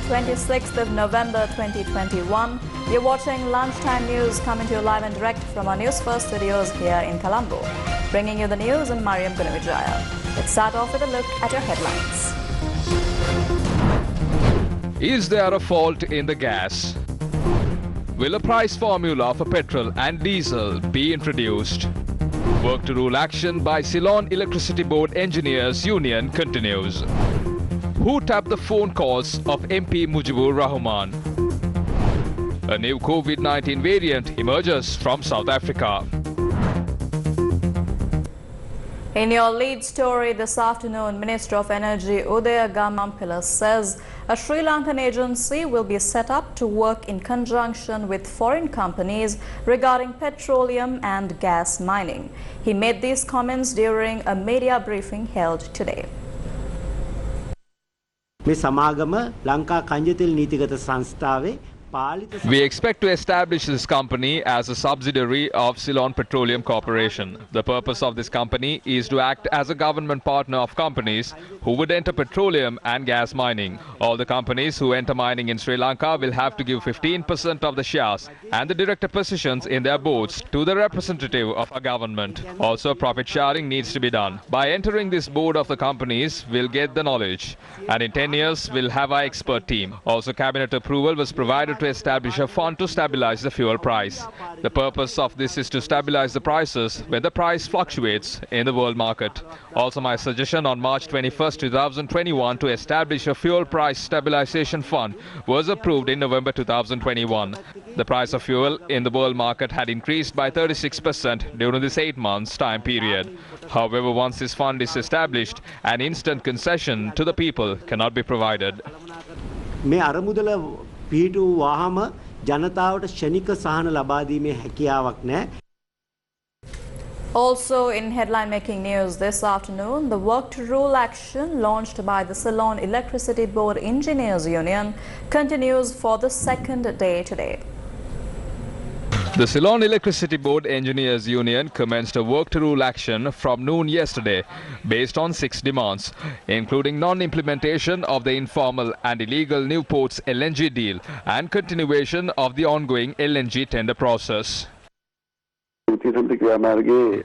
26th of November 2021. You're watching Lunchtime News coming to you live and direct from our Newsfirst studios here in Colombo. Bringing you the news, I'm Mariam Gunavijaya. Let's start off with a look at your headlines. Is there a fault in the gas? Will a price formula for petrol and diesel be introduced? Work to rule action by Ceylon Electricity Board Engineers Union continues. Who tapped the phone calls of MP Mujibur Rahman? A new COVID-19 variant emerges from South Africa. In your lead story this afternoon, Minister of Energy Udaya Gamampila says a Sri Lankan agency will be set up to work in conjunction with foreign companies regarding petroleum and gas mining. He made these comments during a media briefing held today. We expect to establish this company as a subsidiary of Ceylon Petroleum Corporation. The purpose of this company is to act as a government partner of companies who would enter petroleum and gas mining. All the companies who enter mining in Sri Lanka will have to give 15% of the shares and the director positions in their boards to the representative of a government. Also, profit sharing needs to be done. By entering this board of the companies, we'll get the knowledge. And in 10 years, we'll have our expert team. Also, cabinet approval was provided to establish a fund to stabilize the fuel price. The purpose of this is to stabilize the prices when the price fluctuates in the world market. Also, my suggestion on March 21st, 2021 to establish a fuel price stabilization fund was approved in November 2021. The price of fuel in the world market had increased by 36% during this 8 months time period. However, once this fund is established, an instant concession to the people cannot be provided. පිහිටු වහම ජනතාවට ශනික සහන ලබා දීමේ හැකියාවක් නැහැ. Also in headline making news this afternoon, the work to rule action launched by the Ceylon Electricity Board Engineers Union continues for the second day today. The Ceylon Electricity Board Engineers Union commenced a work to rule action from noon yesterday based on 6 demands, including non-implementation of the informal and illegal Newport's LNG deal and continuation of the ongoing LNG tender process.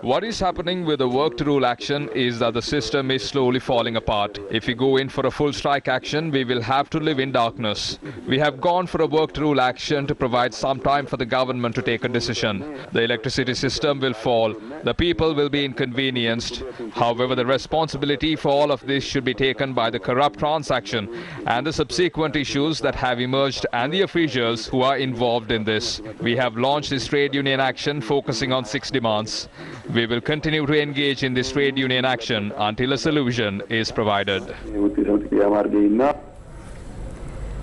What is happening with the work to rule action is that the system is slowly falling apart. If we go in for a full strike action, we will have to live in darkness. We have gone for a work to rule action to provide some time for the government to take a decision. The electricity system will fall. The people will be inconvenienced. However, the responsibility for all of this should be taken by the corrupt transaction and the subsequent issues that have emerged and the officials who are involved in this. We have launched this trade union action focusing on 6 demands. We will continue to engage in this trade union action until a solution is provided.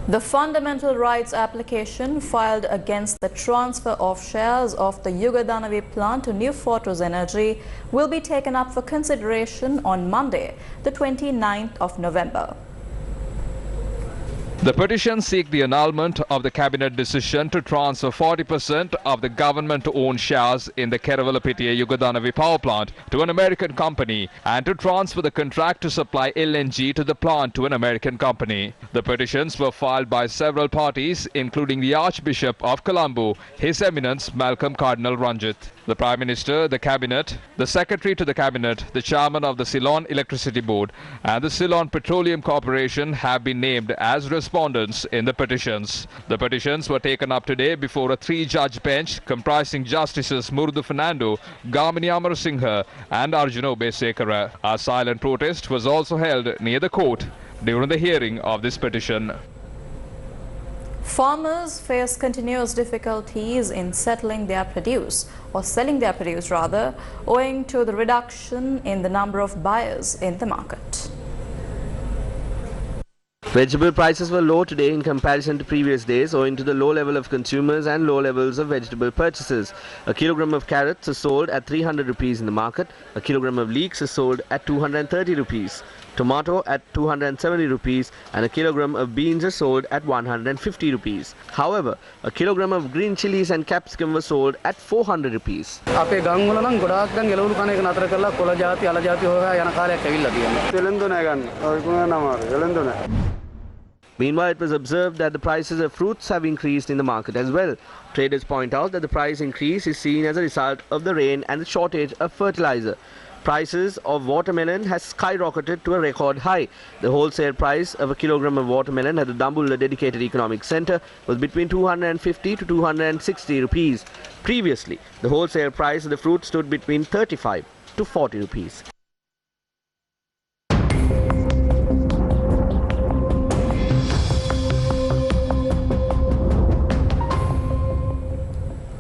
The fundamental rights application filed against the transfer of shares of the Yugadanavi plant to Newfirst Energy will be taken up for consideration on Monday, the 29th of November. The petitions seek the annulment of the cabinet decision to transfer 40% of the government-owned shares in the Kerawalapitiya Yugadanavi power plant to an American company and to transfer the contract to supply LNG to the plant to an American company. The petitions were filed by several parties, including the Archbishop of Colombo, His Eminence Malcolm Cardinal Ranjit. The Prime Minister, the Cabinet, the Secretary to the Cabinet, the Chairman of the Ceylon Electricity Board and the Ceylon Petroleum Corporation have been named as respondents in the petitions. The petitions were taken up today before a 3-judge bench comprising Justices Murdu Fernando, Gamini Amarasinghe and Arjunobe Sekara. A silent protest was also held near the court during the hearing of this petition. Farmers face continuous difficulties in selling their produce rather, owing to the reduction in the number of buyers in the market. Vegetable prices were low today in comparison to previous days owing to the low level of consumers and low levels of vegetable purchases. A kilogram of carrots is sold at 300 rupees in the market. A kilogram of leeks is sold at 230 rupees. Tomato at 270 rupees and a kilogram of beans is sold at 150 rupees. However, a kilogram of green chilies and capsicum was sold at 400 rupees. Meanwhile, it was observed that the prices of fruits have increased in the market as well. Traders point out that the price increase is seen as a result of the rain and the shortage of fertilizer. Prices of watermelon has skyrocketed to a record high. The wholesale price of a kilogram of watermelon at the Dambulla Dedicated Economic Centre was between 250 to 260 rupees. Previously, the wholesale price of the fruit stood between 35 to 40 rupees.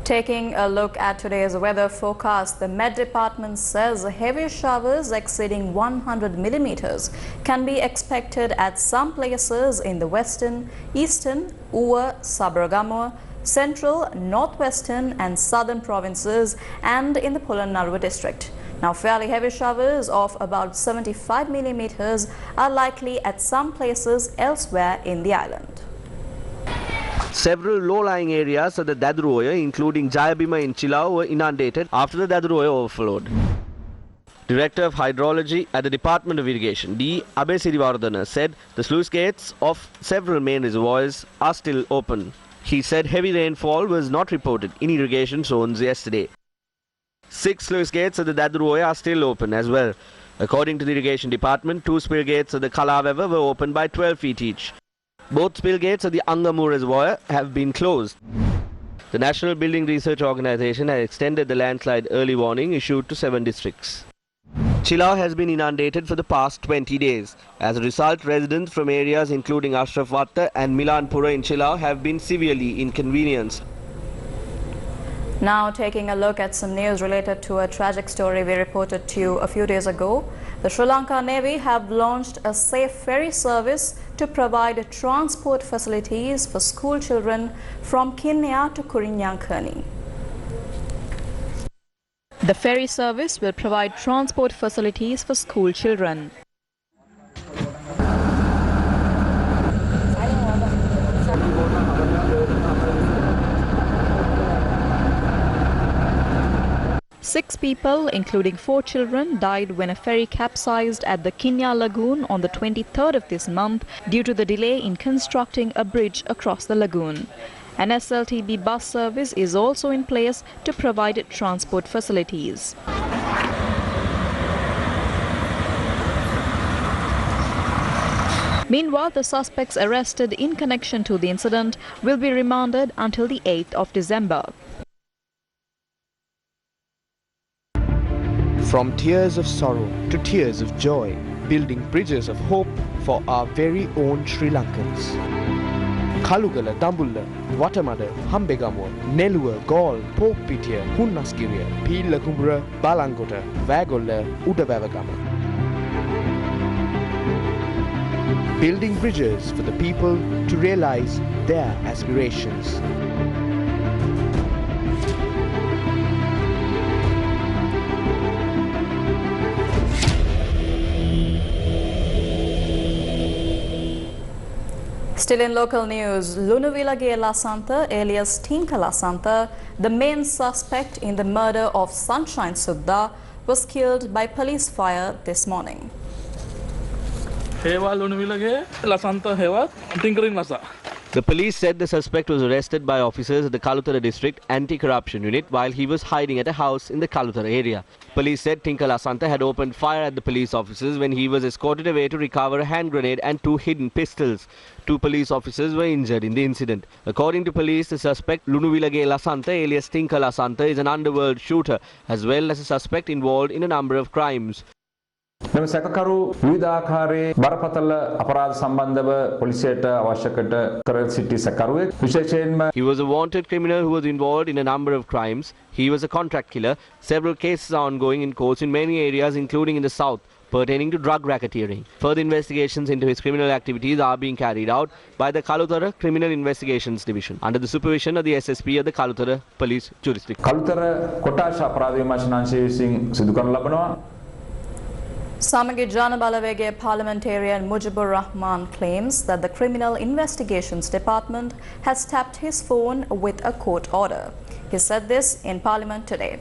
Taking a look at today's weather forecast, the Met Department says heavy showers exceeding 100 millimeters can be expected at some places in the western, eastern, Uva, Sabaragamuwa, central, northwestern and southern provinces and in the Polonnaruwa district. Now, fairly heavy showers of about 75 millimeters are likely at some places elsewhere in the island. Several low-lying areas of the Daduroya, including Jayabima in Chilao, were inundated after the Daduroya overflowed. Director of Hydrology at the Department of Irrigation, D. Abesirivardhana, said the sluice gates of several main reservoirs are still open. He said heavy rainfall was not reported in irrigation zones yesterday. 6 sluice gates of the Daduroya are still open as well. According to the Irrigation Department, 2 spill gates of the Kalaweva were opened by 12 feet each. Both spill gates of the Angamu reservoir have been closed. The National Building Research Organization has extended the landslide early warning issued to 7 districts. Chilao has been inundated for the past 20 days. As a result, residents from areas including Ashrafwatta and Milanpura in Chilao have been severely inconvenienced. Now taking a look at some news related to a tragic story we reported to you a few days ago. The Sri Lanka Navy have launched a safe ferry service to provide transport facilities for school children from Kinya to Kurinyankani. The ferry service will provide transport facilities for school children. Six people, including 4 children, died when a ferry capsized at the Kinya Lagoon on the 23rd of this month due to the delay in constructing a bridge across the lagoon. An SLTB bus service is also in place to provide transport facilities. Meanwhile, the suspects arrested in connection to the incident will be remanded until the 8th of December. From tears of sorrow to tears of joy, building bridges of hope for our very own Sri Lankans. Kalugala, Dambulla, Watamada, Hambegamuwa, Neluwa, Gaul, Pokpitiya, Hunnaskiriya, Peelakumbura, Balangota, Vagolla, Udavavagama. Building bridges for the people to realize their aspirations. Still in local news, Lunuvilage Lasanta alias Tinka Lasanta, the main suspect in the murder of Sunshine Sudda, was killed by police fire this morning. The police said the suspect was arrested by officers of the Kalutara District Anti-Corruption Unit while he was hiding at a house in the Kalutara area. Police said Tinkala Santa had opened fire at the police officers when he was escorted away to recover a hand grenade and 2 hidden pistols. 2 police officers were injured in the incident. According to police, the suspect Lunuvilage Lasanta alias Tinkala Santa is an underworld shooter as well as a suspect involved in a number of crimes. මෙම සැකකරු විවිධාකාරයේ බරපතල අපරාධ සම්බන්ධව පොලිසියට අවශ්‍යකට කර සිටි සැකකරුවෙක් විශේෂයෙන්ම He was a wanted criminal who was involved in a number of crimes. He was a contract killer. Several cases are ongoing in courts in many areas including in the south pertaining to drug racketeering. Further investigations into his criminal activities are being carried out by the Kalutara Criminal Investigations Division under the supervision of the SSP of the Kalutara Police Jurisdiction. Kalutara කොටාශ අපරාධ විමර්ශනාංශය විසින් සිදු කරනු ලබනවා. Samagi Jana Balawege parliamentarian Mujibur Rahman claims that the Criminal Investigations Department has tapped his phone with a court order. He said this in Parliament today.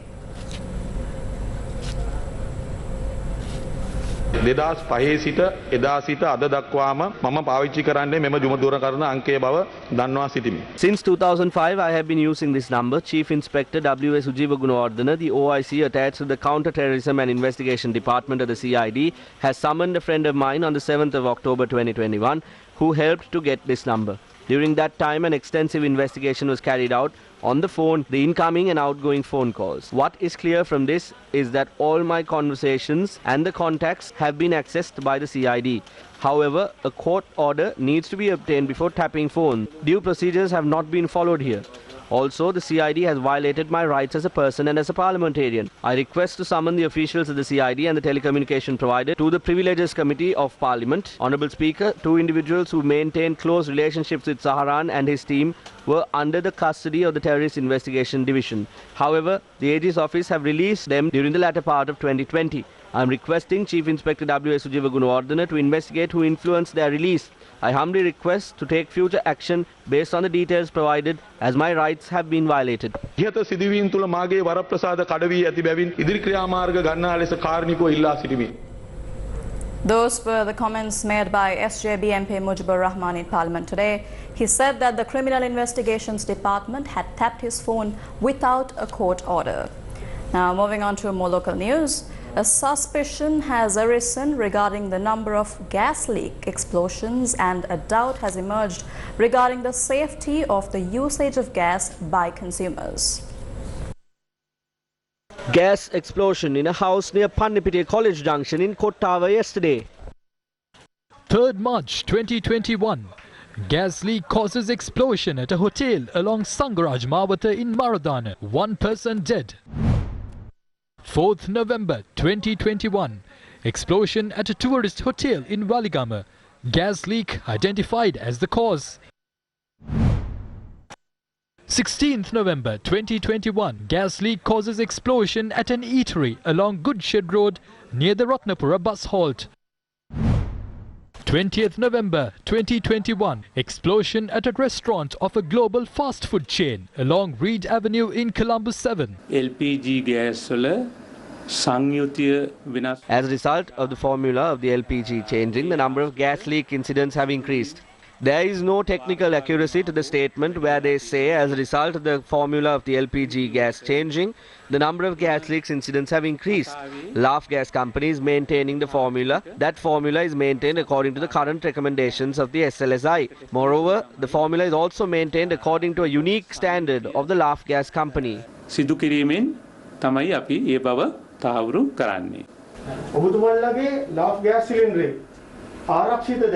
2005 සිට එදා සිට අද දක්වාම මම පාවිච්චි කරන්නේ මෙම දුරකථන අංකයේ බව දන්වා සිටිමි. Since 2005, I have been using this number. Chief Inspector W.S. Ujiva Gunawardena, the OIC attached to the Counter-Terrorism and Investigation Department of the CID, has summoned a friend of mine on the 7th of October 2021 who helped to get this number. During that time, an extensive investigation was carried out on the phone, the incoming and outgoing phone calls. What is clear from this is that all my conversations and the contacts have been accessed by the CID. However, a court order needs to be obtained before tapping phones. Due procedures have not been followed here. Also, the CID has violated my rights as a person and as a parliamentarian. I request to summon the officials of the CID and the telecommunication provider to the Privileges Committee of Parliament. Honourable Speaker, two individuals who maintained close relationships with Saharan and his team were under the custody of the Terrorist Investigation Division. However, the AG's office have released them during the latter part of 2020. I am requesting Chief Inspector W.S. Ujiva Gunawardena to investigate who influenced their release. I humbly request to take future action based on the details provided as my rights have been violated. ඉහත සිදුවීම් තුළ මාගේ වරප්‍රසාද කඩවී ඇති බැවින් ඉදිරි ක්‍රියාමාර්ග ගන්නා ලෙස කාර්මිකව ඉල්ලා සිටිමි. Those were the comments made by SJB MP Mujibur Rahman in Parliament today. He said that the Criminal Investigations Department had tapped his phone without a court order. Now moving on to more local news. A suspicion has arisen regarding the number of gas leak explosions, and a doubt has emerged regarding the safety of the usage of gas by consumers. Gas explosion in a house near Pannipitiya College Junction in Kottawa yesterday. 3rd March 2021. Gas leak causes explosion at a hotel along Sangaraj Mawata in Maradana. 1 person dead. 4th November 2021. Explosion at a tourist hotel in Waligama. Gas leak identified as the cause. 16th November 2021. Gas leak causes explosion at an eatery along Goodshed Road near the Ratnapura bus halt. 20th November 2021. Explosion at a restaurant of a global fast food chain along Reed Avenue in Colombo 7. LPG gas As a result of the formula of the LPG changing, the number of gas leak incidents have increased. There is no technical accuracy to the statement where they say as a result of the formula of the LPG gas changing, the number of gas leaks incidents have increased. LAF Gas Company is maintaining the formula. That formula is maintained according to the current recommendations of the SLSI. Moreover, the formula is also maintained according to a unique standard of the LAF Gas Company. සිදු කිරීමෙන් තමයි අපි ඒ බව තහවුරු කරන්නේ. ඔබතුමාලගේ LAF gas cylinder ආරක්ෂිතද?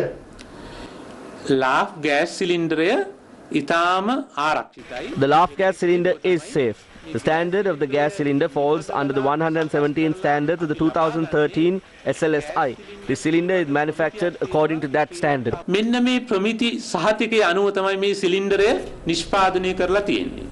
LAF gas cylinder ඉතාම ආරක්ෂිතයි. The LAF gas cylinder is safe. The standard of the gas cylinder falls under the 117 standards of the 2013 SLSI. The cylinder is manufactured according to that standard. මෙන්න මේ ප්‍රමිති සහතිකයේ අනුව තමයි මේ සිලින්ඩරය නිෂ්පාදනය කරලා තියෙන්නේ.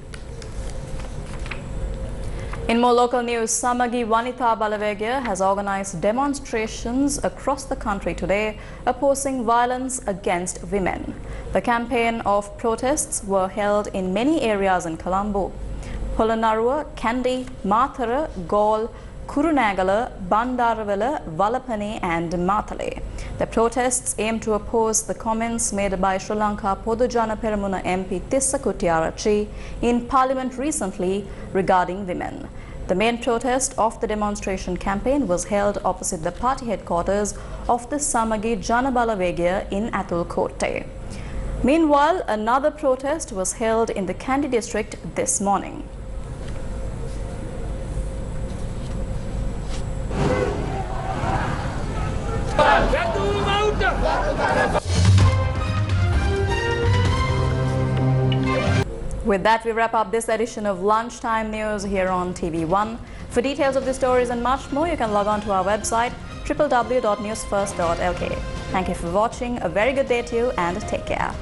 In more local news, Samagi Wanita Balawegya has organized demonstrations across the country today opposing violence against women. The campaign of protests were held in many areas in Colombo. Polonnaruwa, Kandy, Mathara, Galle, Kurunegala, Bandarawala, Valapane and Matale. The protests aim to oppose the comments made by Sri Lanka Podujana Peramuna MP Tissa Kuttiarachchi in Parliament recently regarding women. The main protest of the demonstration campaign was held opposite the party headquarters of the Samagi Janabalawegya in Atulkote. Meanwhile, another protest was held in the Kandy district this morning. With that, we wrap up this edition of Lunchtime News here on TV1. For details of the stories and much more, you can log on to our website www.newsfirst.lk. Thank you for watching. A very good day to you and take care.